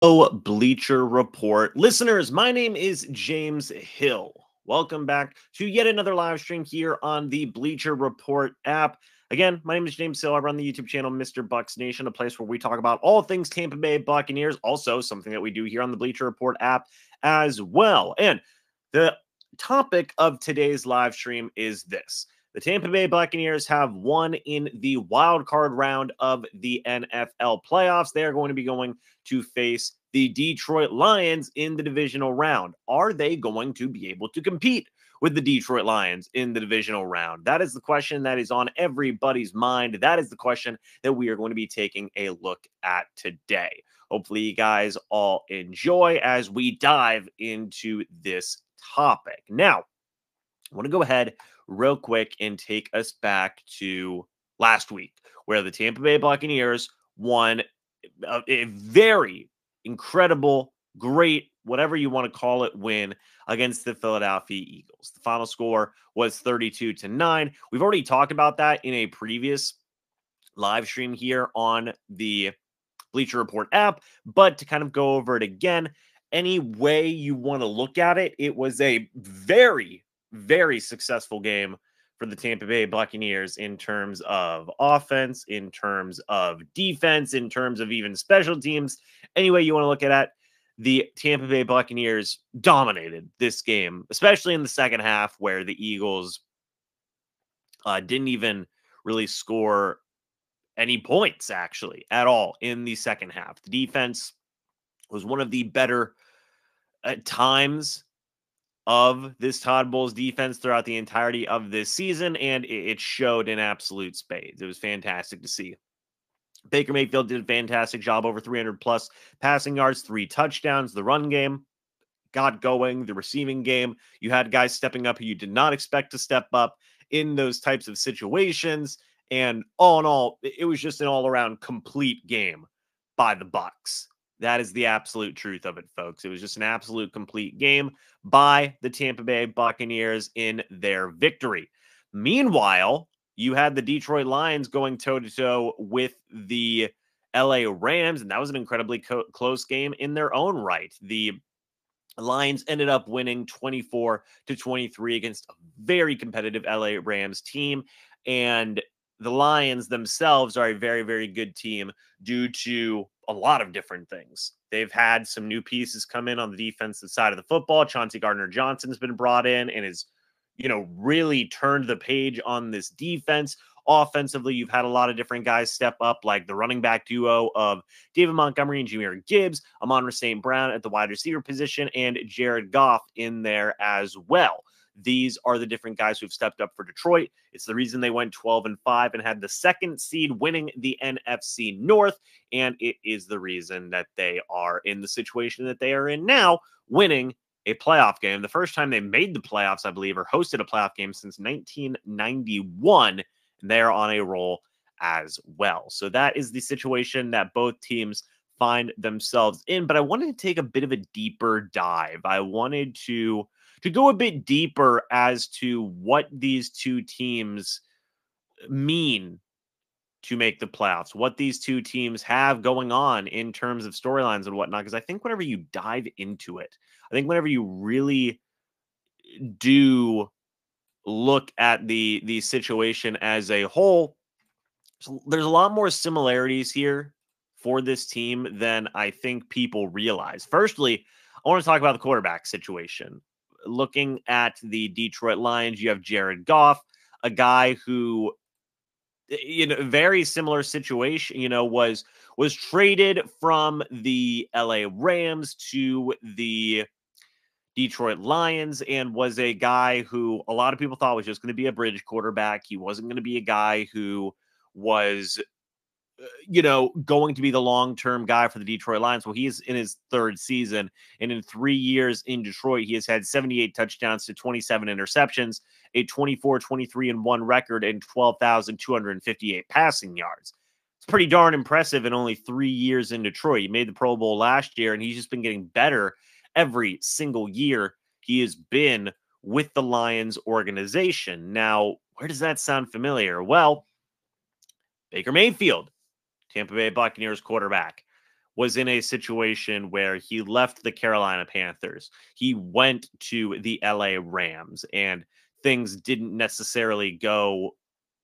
Bleacher Report. Listeners, my name is James Hill. Welcome back to yet another live stream here on the Bleacher Report app. Again, my name is James Hill. I run the YouTube channel MrBucsNation, a place where we talk about all things Tampa Bay Buccaneers, also something that we do here on the Bleacher Report app as well. And the topic of today's live stream is this. The Tampa Bay Buccaneers have won in the wild card round of the NFL playoffs. They are going to be going to face the Detroit Lions in the divisional round. Are they going to be able to compete with the Detroit Lions in the divisional round? That is the question that is on everybody's mind. That is the question that we are going to be taking a look at today. Hopefully, you guys all enjoy as we dive into this topic. Now, I want to go ahead real quick and take us back to last week, where the Tampa Bay Buccaneers won a very incredible, great, whatever you want to call it, win against the Philadelphia Eagles. The final score was 32-9. We've already talked about that in a previous live stream here on the Bleacher Report app, but to kind of go over it again, any way you want to look at it, it was a very, very successful game for the Tampa Bay Buccaneers in terms of offense, in terms of defense, in terms of even special teams. Any way you want to look at it, the Tampa Bay Buccaneers dominated this game, especially in the second half where the Eagles didn't even really score any points, actually, at all in the second half. The defense was one of the better times of this Todd Bowles defense throughout the entirety of this season, and it showed in absolute spades. It was fantastic to see. Baker Mayfield did a fantastic job, over 300 plus passing yards, 3 touchdowns. The run game got going. The receiving game, you had guys stepping up who you did not expect to step up in those types of situations. And all in all, it was just an all-around complete game by the Bucs. That is the absolute truth of it, folks. It was just an absolute complete game by the Tampa Bay Buccaneers in their victory. Meanwhile, you had the Detroit Lions going toe-to-toe with the LA Rams, and that was an incredibly close game in their own right. The Lions ended up winning 24-23 against a very competitive LA Rams team, and the Lions themselves are a very, very good team due to a lot of different things. They've had some new pieces come in on the defensive side of the football. Chauncey Gardner-Johnson has been brought in and is, really turned the page on this defense. Offensively, you've had a lot of different guys step up, like the running back duo of David Montgomery and Jahmyr Gibbs, Amon-Ra St. Brown at the wide receiver position, and Jared Goff in there as well. These are the different guys who've stepped up for Detroit. It's the reason they went 12-5 and had the second seed winning the NFC North. And it is the reason that they are in the situation that they are in now, winning a playoff game. The first time they made the playoffs, I believe, or hosted a playoff game since 1991. And they're on a roll as well. So that is the situation that both teams find themselves in. But I wanted to take a bit of a deeper dive. I wanted to go a bit deeper as to what these two teams mean to make the playoffs, what these two teams have going on in terms of storylines and whatnot. Because I think whenever you dive into it, I think whenever you really do look at the situation as a whole, there's a lot more similarities here for this team than I think people realize. Firstly, I want to talk about the quarterback situation. Looking at the Detroit Lions, you have Jared Goff, a guy who, very similar situation, was traded from the LA Rams to the Detroit Lions and was a guy who a lot of people thought was just going to be a bridge quarterback. He wasn't going to be a guy who was going to be the long-term guy for the Detroit Lions. Well, he is in his third season, and in 3 years in Detroit, he has had 78 touchdowns to 27 interceptions, a 24-23-1 record, and 12,258 passing yards. It's pretty darn impressive in only 3 years in Detroit. He made the Pro Bowl last year, and he's just been getting better every single year he has been with the Lions organization. Now, where does that sound familiar? Well, Baker Mayfield, Tampa Bay Buccaneers quarterback, was in a situation where he left the Carolina Panthers. He went to the LA Rams, and things didn't necessarily go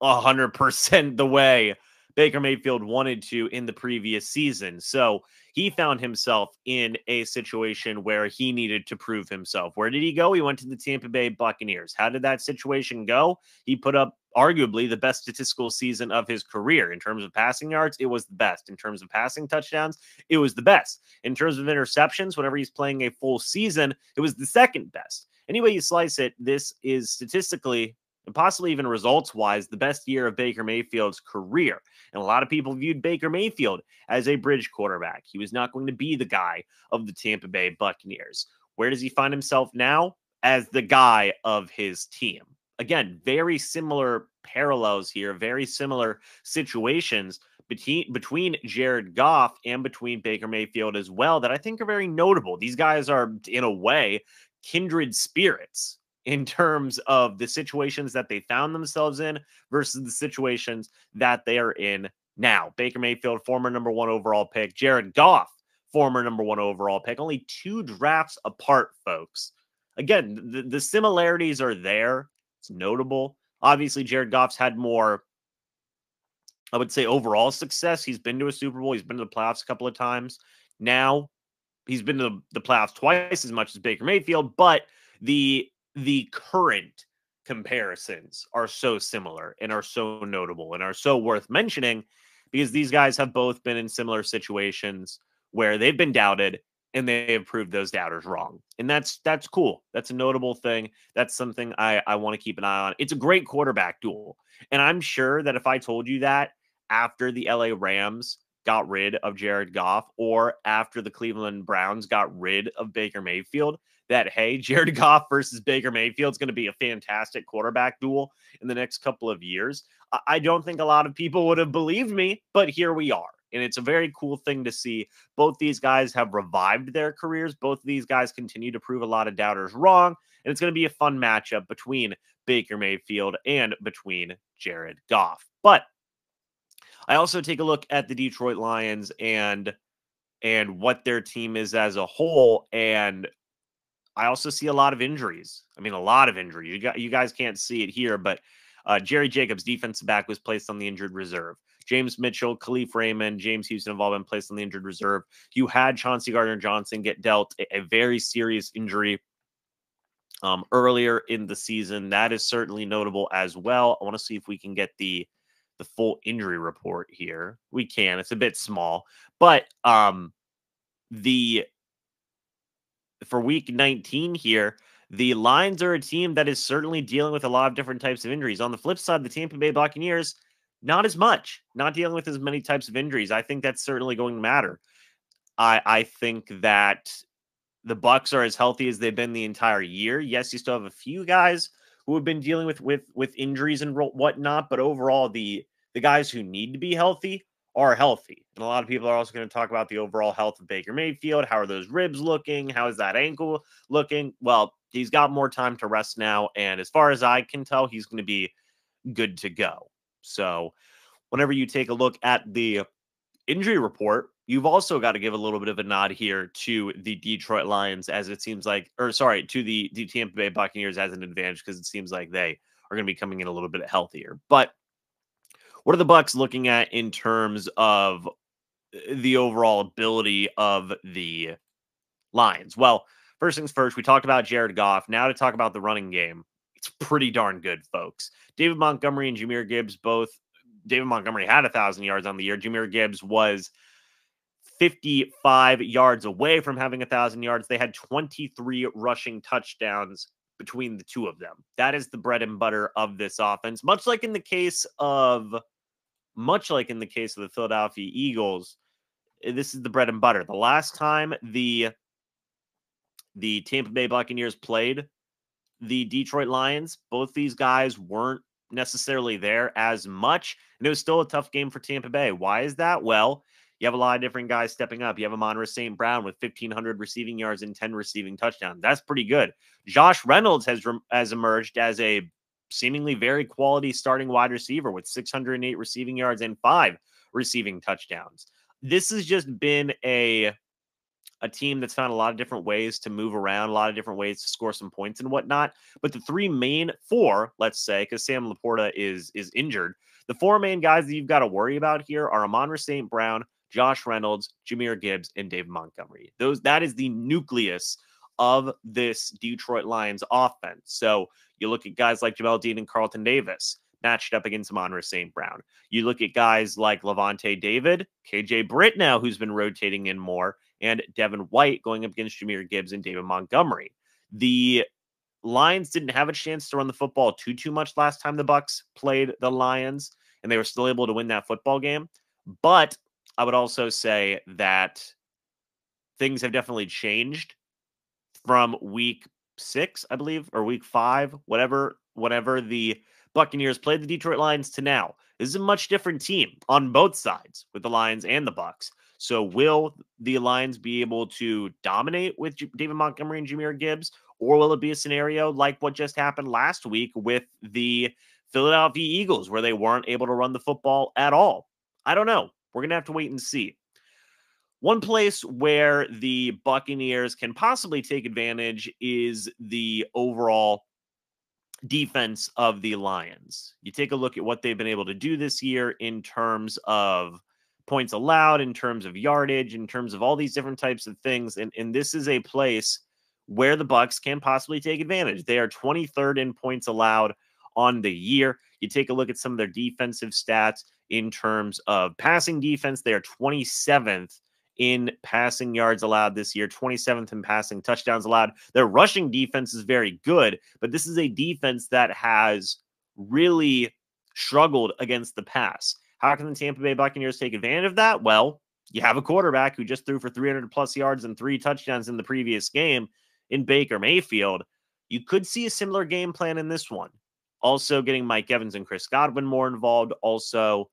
100% the way Baker Mayfield wanted to in the previous season. So he found himself in a situation where he needed to prove himself. Where did he go? He went to the Tampa Bay Buccaneers. How did that situation go? He put up arguably the best statistical season of his career. In terms of passing yards, it was the best. In terms of passing touchdowns, it was the best. In terms of interceptions, whenever he's playing a full season, it was the second best. Any way you slice it, this is statistically and possibly even results-wise the best year of Baker Mayfield's career. And a lot of people viewed Baker Mayfield as a bridge quarterback. He was not going to be the guy of the Tampa Bay Buccaneers. Where does he find himself now? As the guy of his team. Again, very similar parallels here, very similar situations between Jared Goff and between Baker Mayfield as well that I think are very notable. These guys are, in a way, kindred spirits in terms of the situations that they found themselves in versus the situations that they are in now. Baker Mayfield, former number 1 overall pick. Jared Goff, former number 1 overall pick. Only 2 drafts apart, folks. Again, the similarities are there. It's notable. Obviously, Jared Goff's had more, I would say, overall success. He's been to a Super Bowl. He's been to the playoffs a couple of times. Now, he's been to the playoffs twice as much as Baker Mayfield, but the current comparisons are so similar and are so notable and are so worth mentioning because these guys have both been in similar situations where they've been doubted and they have proved those doubters wrong. And that's cool. That's a notable thing. That's something I want to keep an eye on. It's a great quarterback duel. And I'm sure that if I told you that after the LA Rams got rid of Jared Goff or after the Cleveland Browns got rid of Baker Mayfield, that, hey, Jared Goff versus Baker Mayfield is going to be a fantastic quarterback duel in the next couple of years, I don't think a lot of people would have believed me, but here we are. And it's a very cool thing to see. Both these guys have revived their careers. Both of these guys continue to prove a lot of doubters wrong. And it's going to be a fun matchup between Baker Mayfield and between Jared Goff. But I also take a look at the Detroit Lions and what their team is as a whole. And I also see a lot of injuries. I mean, a lot of injuries. You guys can't see it here, but Jerry Jacobs, defensive back, was placed on the injured reserve. James Mitchell, Khalif Raymond, James Houston have all been placed on the injured reserve. You had Chauncey Gardner-Johnson get dealt a very serious injury earlier in the season. That is certainly notable as well. I want to see if we can get the full injury report here. We can. It's a bit small, but for week 19 here, the Lions are a team that is certainly dealing with a lot of different types of injuries. On the flip side, the Tampa Bay Buccaneers, not as much, not dealing with as many types of injuries. I think that's certainly going to matter. I think that the Bucs are as healthy as they've been the entire year. Yes, you still have a few guys who have been dealing with injuries and whatnot, but overall, the guys who need to be healthy are healthy. And a lot of people are also going to talk about the overall health of Baker Mayfield. How are those ribs looking? How is that ankle looking? Well, he's got more time to rest now. And as far as I can tell, he's going to be good to go. So whenever you take a look at the injury report, you've also got to give a little bit of a nod here to the Detroit Lions, as it seems like, or sorry, to the Tampa Bay Buccaneers as an advantage, because it seems like they are going to be coming in a little bit healthier. But what are the Bucs looking at in terms of the overall ability of the Lions? Well, first things first, we talked about Jared Goff. Now to talk about the running game. It's pretty darn good, folks. David Montgomery and Jahmyr Gibbs both. David Montgomery had 1,000 yards on the year. Jahmyr Gibbs was 55 yards away from having 1,000 yards. They had 23 rushing touchdowns between the two of them. That is the bread and butter of this offense. Much like in the case of the Philadelphia Eagles, this is the bread and butter. The last time the Tampa Bay Buccaneers played the Detroit Lions, both these guys weren't necessarily there as much, and it was still a tough game for Tampa Bay. Why is that? Well, you have a lot of different guys stepping up. You have Amon-Ra St. Brown with 1,500 receiving yards and 10 receiving touchdowns. That's pretty good. Josh Reynolds has emerged as a seemingly very quality starting wide receiver with 608 receiving yards and 5 receiving touchdowns. this has just been a team that's found a lot of different ways to move around, a lot of different ways to score some points and whatnot. But the four, let's say, because Sam Laporta is injured, the four main guys that you've got to worry about here are Amon-Ra St. Brown, Josh Reynolds, Jahmyr Gibbs, and Dave Montgomery. That is the nucleus of this Detroit Lions offense. So you look at guys like Jamel Dean and Carlton Davis matched up against Amon-Ra St. Brown. You look at guys like Levante David, KJ Britt now, who's been rotating in more, and Devin White going up against Jahmyr Gibbs and David Montgomery. The Lions didn't have a chance to run the football too much last time the Bucs played the Lions, and they were still able to win that football game. But I would also say that things have definitely changed from week 6, I believe, or week 5, whatever the Buccaneers played the Detroit Lions to now. This is a much different team on both sides with the Lions and the Bucs. So will the Lions be able to dominate with David Montgomery and Jahmyr Gibbs, or will it be a scenario like what just happened last week with the Philadelphia Eagles, where they weren't able to run the football at all? I don't know. We're going to have to wait and see. One place where the Buccaneers can possibly take advantage is the overall defense of the Lions. You take a look at what they've been able to do this year in terms of points allowed, in terms of yardage, in terms of all these different types of things. And this is a place where the Bucs can possibly take advantage. They are 23rd in points allowed on the year. You take a look at some of their defensive stats in terms of passing defense. They are 27th in passing yards allowed this year, 27th in passing touchdowns allowed. Their rushing defense is very good, but this is a defense that has really struggled against the pass. How can the Tampa Bay Buccaneers take advantage of that? Well, you have a quarterback who just threw for 300 plus yards and 3 touchdowns in the previous game in Baker Mayfield. You could see a similar game plan in this one. Also getting Mike Evans and Chris Godwin more involved. Also,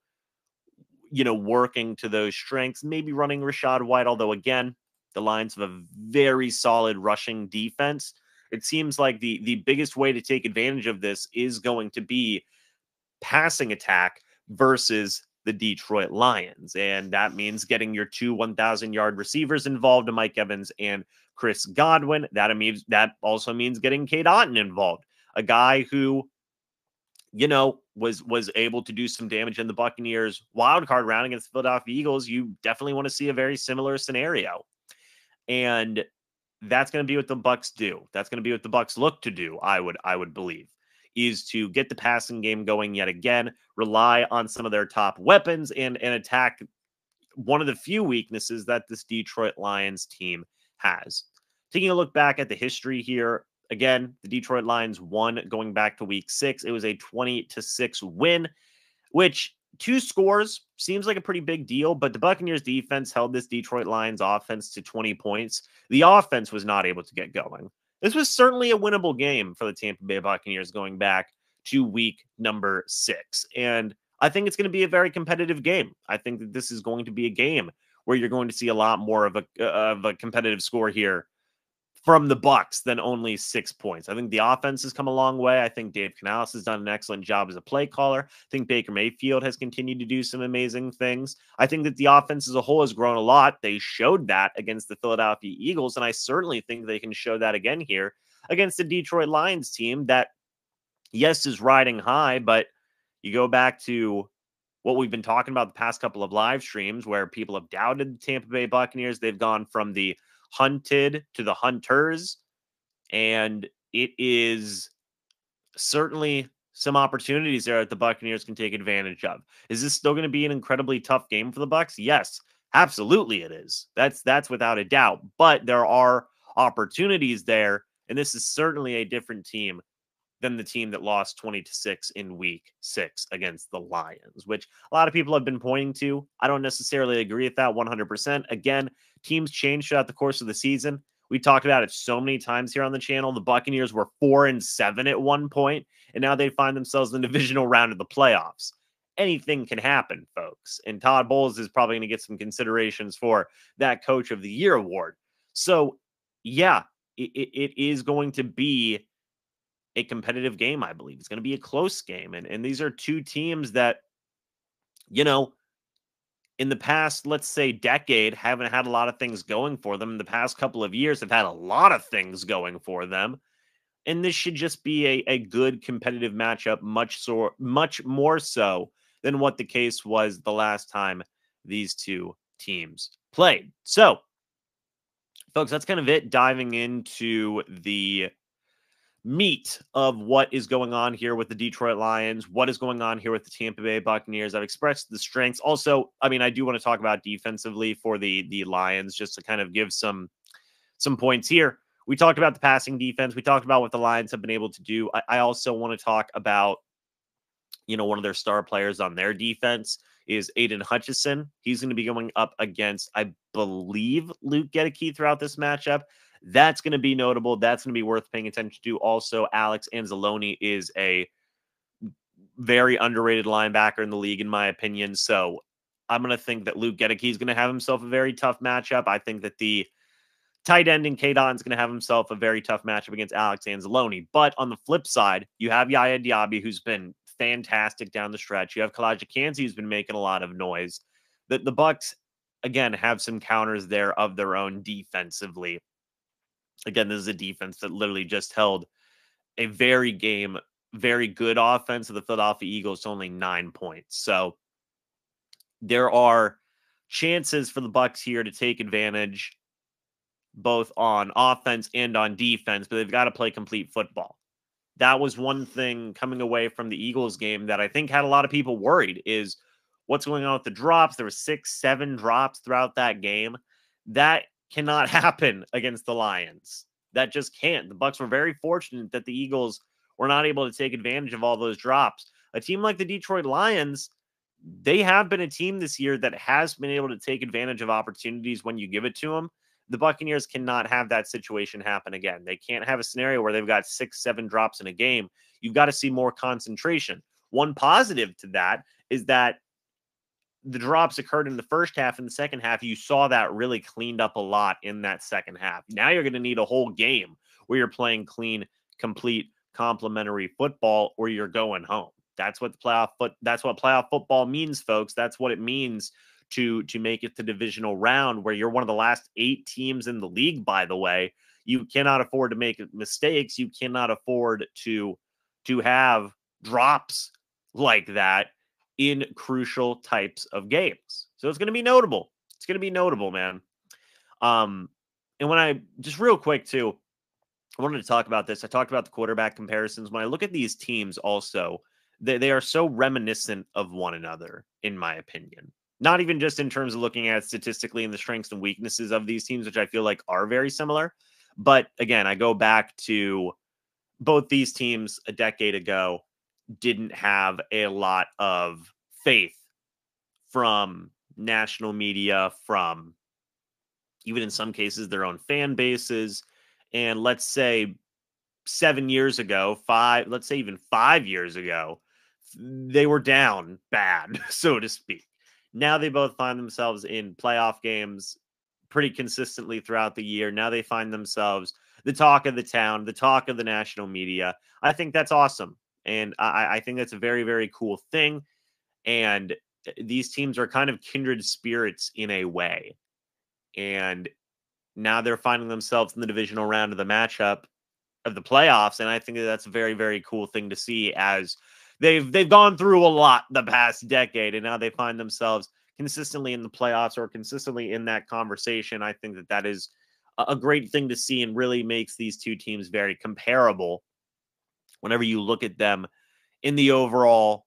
working to those strengths, maybe running Rachaad White, although again, the Lions have a very solid rushing defense. It seems like the biggest way to take advantage of this is going to be passing attack versus the Detroit Lions. And that means getting your 2 1,000-yard receivers involved, Mike Evans and Chris Godwin. That also means getting Cade Otton involved, a guy who was able to do some damage in the Buccaneers wild card round against the Philadelphia Eagles. You definitely want to see a very similar scenario. And that's going to be what the Bucs do. That's going to be what the Bucs look to do, I would believe, is to get the passing game going yet again, rely on some of their top weapons, and attack one of the few weaknesses that this Detroit Lions team has. Taking a look back at the history here, again, the Detroit Lions won going back to week 6. It was a 20-6 win, which 2 scores seems like a pretty big deal, but the Buccaneers defense held this Detroit Lions offense to 20 points. The offense was not able to get going. This was certainly a winnable game for the Tampa Bay Buccaneers going back to week number 6. And I think it's going to be a very competitive game. I think that this is going to be a game where you're going to see a lot more of a competitive score here from the Bucs than only 6 points. I think the offense has come a long way. I think Dave Canales has done an excellent job as a play caller. I think Baker Mayfield has continued to do some amazing things. I think that the offense as a whole has grown a lot. They showed that against the Philadelphia Eagles, and I certainly think they can show that again here against the Detroit Lions team that, yes, is riding high, but you go back to what we've been talking about the past couple of live streams where people have doubted the Tampa Bay Buccaneers. They've gone from the hunted to the hunters, and it is certainly some opportunities there that the Buccaneers can take advantage of. Is this still going to be an incredibly tough game for the Bucs? Yes, absolutely it is. That's without a doubt, but there are opportunities there, and this is certainly a different team than the team that lost 20-6 in week 6 against the Lions, which a lot of people have been pointing to. I don't necessarily agree with that 100%. Again, teams change throughout the course of the season. We talked about it so many times here on the channel. The Buccaneers were 4-7 at one point, and now they find themselves in the divisional round of the playoffs. Anything can happen, folks. And Todd Bowles is probably going to get some considerations for that Coach of the Year award. So, yeah, it is going to be a competitive game, I believe. It's going to be a close game. And these are two teams that, in the past, let's say, decade, haven't had a lot of things going for them. In the past couple of years, have had a lot of things going for them. And this should just be a good competitive matchup, much more so than what the case was the last time these two teams played. So, folks, that's kind of it. Diving into the meat of what is going on here with the Detroit Lions, what is going on here with the Tampa Bay Buccaneers. I've expressed the strengths. Also, I mean, I do want to talk about defensively for the Lions, just to kind of give some points here. We talked about the passing defense. We talked about what the Lions have been able to do. I also want to talk about, one of their star players on their defense is Aiden Hutchinson. He's going to be going up against, I believe, Luke Gedeke throughout this matchup. That's going to be notable. That's going to be worth paying attention to. Also, Alex Anzalone is a very underrated linebacker in the league, in my opinion. So I'm going to think that Luke Gedeke is going to have himself a very tough matchup. I think that the tight end in K-Don is going to have himself a very tough matchup against Alex Anzalone. But on the flip side, you have Yaya Diaby, who's been fantastic down the stretch. You have Kalijah Kancey, who's been making a lot of noise. The Bucs, again, have some counters there of their own defensively. Again, this is a defense that literally just held a very good offense of the Philadelphia Eagles to only 9 points. So there are chances for the Bucs here to take advantage both on offense and on defense, but they've got to play complete football. That was one thing coming away from the Eagles game that I think had a lot of people worried is what's going on with the drops. There were 6-7 drops throughout that game. That cannot happen against the Lions. That just can't. The Bucs were very fortunate that the Eagles were not able to take advantage of all those drops. A team like the Detroit Lions, they have been a team this year that has been able to take advantage of opportunities when you give it to them. The Buccaneers cannot have that situation happen again. They can't have a scenario where they've got 6-7 drops in a game. You've got to see more concentration. One positive to that is that the drops occurred in the first half. In the second half, you saw that really cleaned up a lot in that second half. Now you're going to need a whole game where you're playing clean, complete, complementary football, or you're going home. That's what playoff football means, folks. That's what it means to make it to divisional round, where you're one of the last 8 teams in the league, by the way. You cannot afford to make mistakes. You cannot afford to have drops like that in crucial types of games. So it's going to be notable. It's going to be notable, man. And when I just real quick too, I wanted to talk about this. I talked about the quarterback comparisons. When I look at these teams also, they are so reminiscent of one another, in my opinion. Not even just in terms of looking at statistically and the strengths and weaknesses of these teams, which I feel like are very similar. But again, I go back to both these teams a decade ago didn't have a lot of faith from national media, from even in some cases their own fan bases. And let's say 7 years ago, let's say even 5 years ago, they were down bad, so to speak. Now they both find themselves in playoff games pretty consistently throughout the year. Now they find themselves the talk of the town, the talk of the national media. I think that's awesome. And I think that's a very, very cool thing. And these teams are kind of kindred spirits in a way. And now they're finding themselves in the divisional round of the matchup of the playoffs. And I think that's a very, very cool thing to see, as they've gone through a lot the past decade, and now they find themselves consistently in the playoffs or consistently in that conversation. I think that is a great thing to see, and really makes these two teams very comparable whenever you look at them in the overall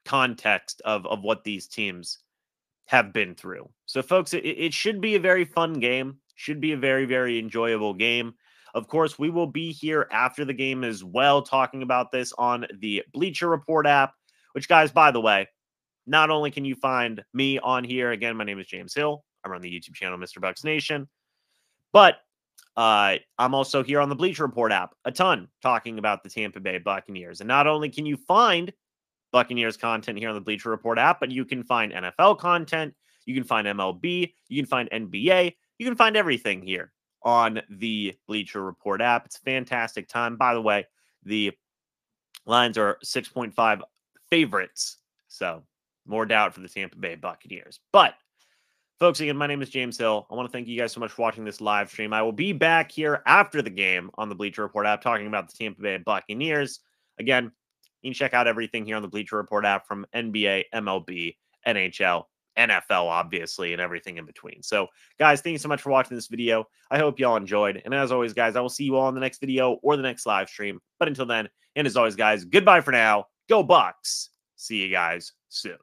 context of what these teams have been through. So, folks, it should be a very fun game. Should be a very, very enjoyable game. Of course, we will be here after the game as well, talking about this on the Bleacher Report app, which, guys, by the way, not only can you find me on here, again, my name is James Hill. I run the YouTube channel, MrBucsNation, but I'm also here on the Bleacher Report app a ton, talking about the Tampa Bay Buccaneers. And not only can you find Buccaneers content here on the Bleacher Report app, but you can find NFL content, you can find MLB, you can find NBA, you can find everything here on the Bleacher Report app. It's a fantastic time. By the way, the Lions are 6.5 favorites. So more doubt for the Tampa Bay Buccaneers. But folks, again, my name is James Hill. I want to thank you guys so much for watching this live stream. I will be back here after the game on the Bleacher Report app talking about the Tampa Bay Buccaneers. Again, you can check out everything here on the Bleacher Report app from NBA, MLB, NHL, NFL, obviously, and everything in between. So, guys, thank you so much for watching this video. I hope y'all enjoyed. And as always, guys, I will see you all in the next video or the next live stream. But until then, and as always, guys, goodbye for now. Go Bucs. See you guys soon.